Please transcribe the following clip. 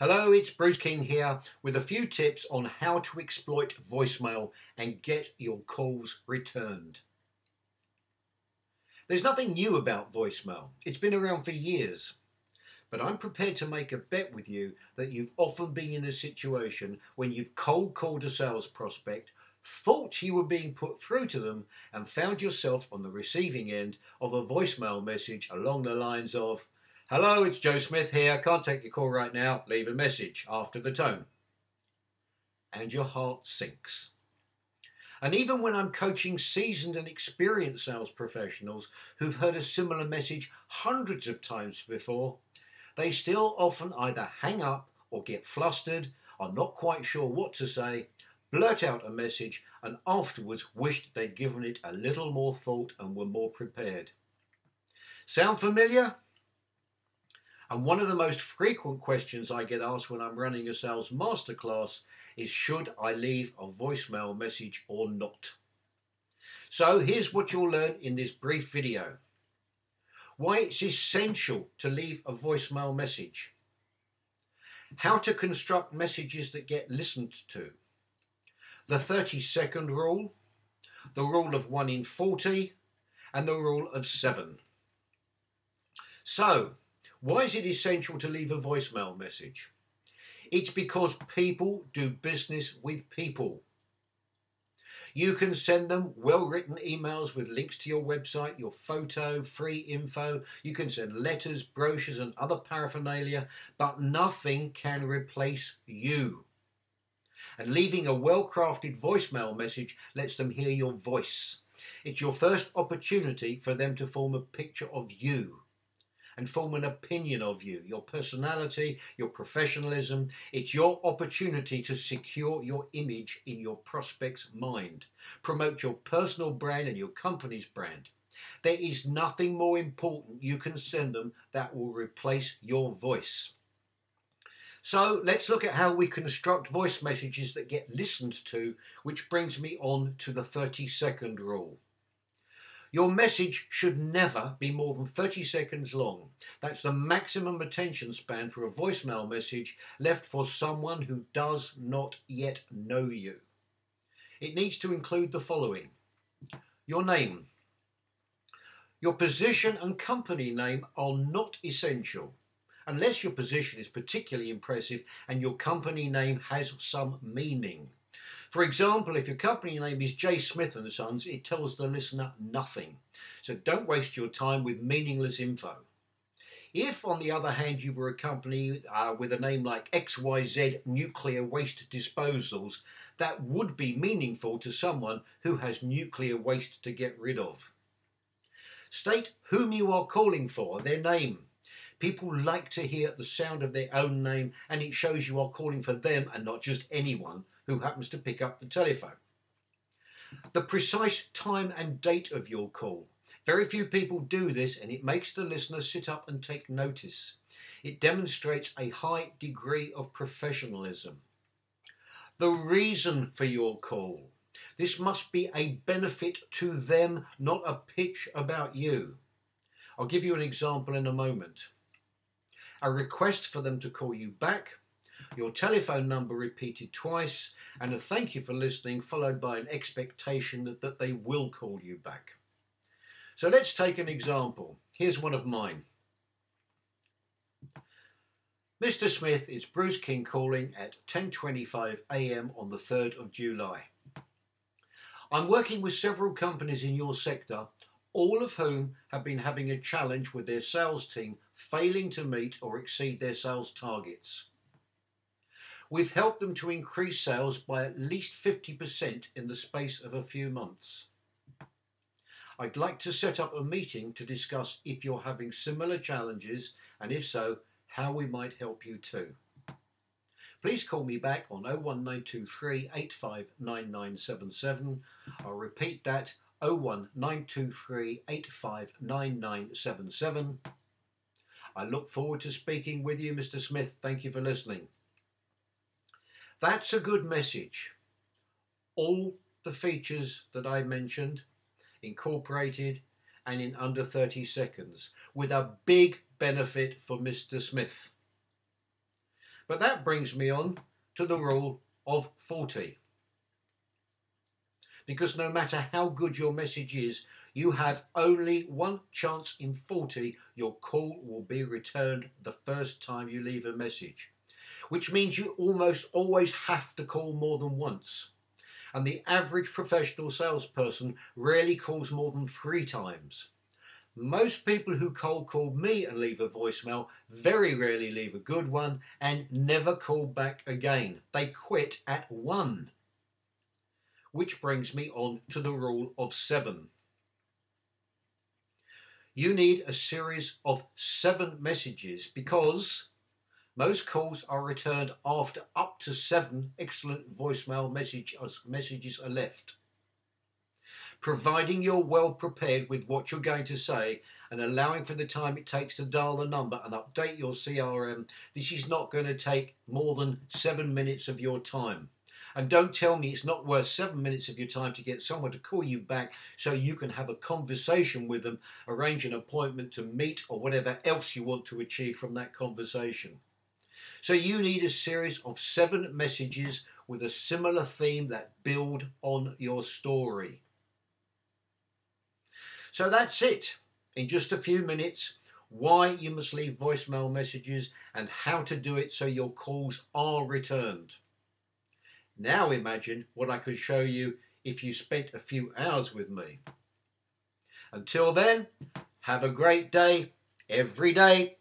Hello, it's Bruce King here with a few tips on how to exploit voicemail and get your calls returned. There's nothing new about voicemail. It's been around for years. But I'm prepared to make a bet with you that you've often been in a situation when you've cold called a sales prospect, thought you were being put through to them, and found yourself on the receiving end of a voicemail message along the lines of, "Hello, it's Joe Smith here. Can't take your call right now. Leave a message after the tone." And your heart sinks. And even when I'm coaching seasoned and experienced sales professionals who've heard a similar message hundreds of times before, they still often either hang up or get flustered, are not quite sure what to say, blurt out a message, and afterwards wished they'd given it a little more thought and were more prepared. Sound familiar? And one of the most frequent questions I get asked when I'm running a sales masterclass is, should I leave a voicemail message or not? So here's what you'll learn in this brief video. Why it's essential to leave a voicemail message. How to construct messages that get listened to. The 30-second rule, the rule of 1 in 40, and the rule of 7. So, why is it essential to leave a voicemail message? It's because people do business with people. You can send them well-written emails with links to your website, your photo, free info. You can send letters, brochures, and other paraphernalia, but nothing can replace you. And leaving a well-crafted voicemail message lets them hear your voice. It's your first opportunity for them to form a picture of you and form an opinion of you, your personality, your professionalism. It's your opportunity to secure your image in your prospect's mind, promote your personal brand and your company's brand. There is nothing more important you can send them that will replace your voice. So let's look at how we construct voice messages that get listened to, which brings me on to the 30-second rule. Your message should never be more than 30 seconds long. That's the maximum attention span for a voicemail message left for someone who does not yet know you. It needs to include the following: your name. Your position and company name are not essential, unless your position is particularly impressive and your company name has some meaning. For example, if your company name is J. Smith & Sons, it tells the listener nothing. So don't waste your time with meaningless info. If, on the other hand, you were a company with a name like XYZ Nuclear Waste Disposals, that would be meaningful to someone who has nuclear waste to get rid of. State whom you are calling for, their name. People like to hear the sound of their own name, and it shows you are calling for them and not just anyone who happens to pick up the telephone. The precise time and date of your call. Very few people do this, and it makes the listener sit up and take notice. It demonstrates a high degree of professionalism. The reason for your call. This must be a benefit to them, not a pitch about you. I'll give you an example in a moment. A request for them to call you back, your telephone number repeated twice, and a thank you for listening, followed by an expectation that they will call you back. So let's take an example. Here's one of mine. Mr. Smith, it's Bruce King calling at 10:25 a.m. on the 3rd of July. I'm working with several companies in your sector, all of whom have been having a challenge with their sales team failing to meet or exceed their sales targets. We've helped them to increase sales by at least 50% in the space of a few months. I'd like to set up a meeting to discuss if you're having similar challenges, and if so, how we might help you too. Please call me back on 01923 859977. I'll repeat that, 01923 859977. I look forward to speaking with you, Mr. Smith. Thank you for listening. That's a good message. All the features that I mentioned incorporated and in under 30 seconds with a big benefit for Mr. Smith. But that brings me on to the rule of 40. Because no matter how good your message is, you have only one chance in 40 your call will be returned the first time you leave a message. Which means you almost always have to call more than once. And the average professional salesperson rarely calls more than 3 times. Most people who cold call me and leave a voicemail very rarely leave a good one and never call back again. They quit at 1. Which brings me on to the rule of 7. You need a series of 7 messages because most calls are returned after up to 7 excellent voicemail messages are left. Providing you're well prepared with what you're going to say and allowing for the time it takes to dial the number and update your CRM, this is not going to take more than 7 minutes of your time. And don't tell me it's not worth 7 minutes of your time to get someone to call you back so you can have a conversation with them, arrange an appointment to meet or whatever else you want to achieve from that conversation. So you need a series of 7 messages with a similar theme that build on your story. So that's it. In just a few minutes, why you must leave voicemail messages and how to do it so your calls are returned. Now imagine what I could show you if you spent a few hours with me. Until then, have a great day, every day.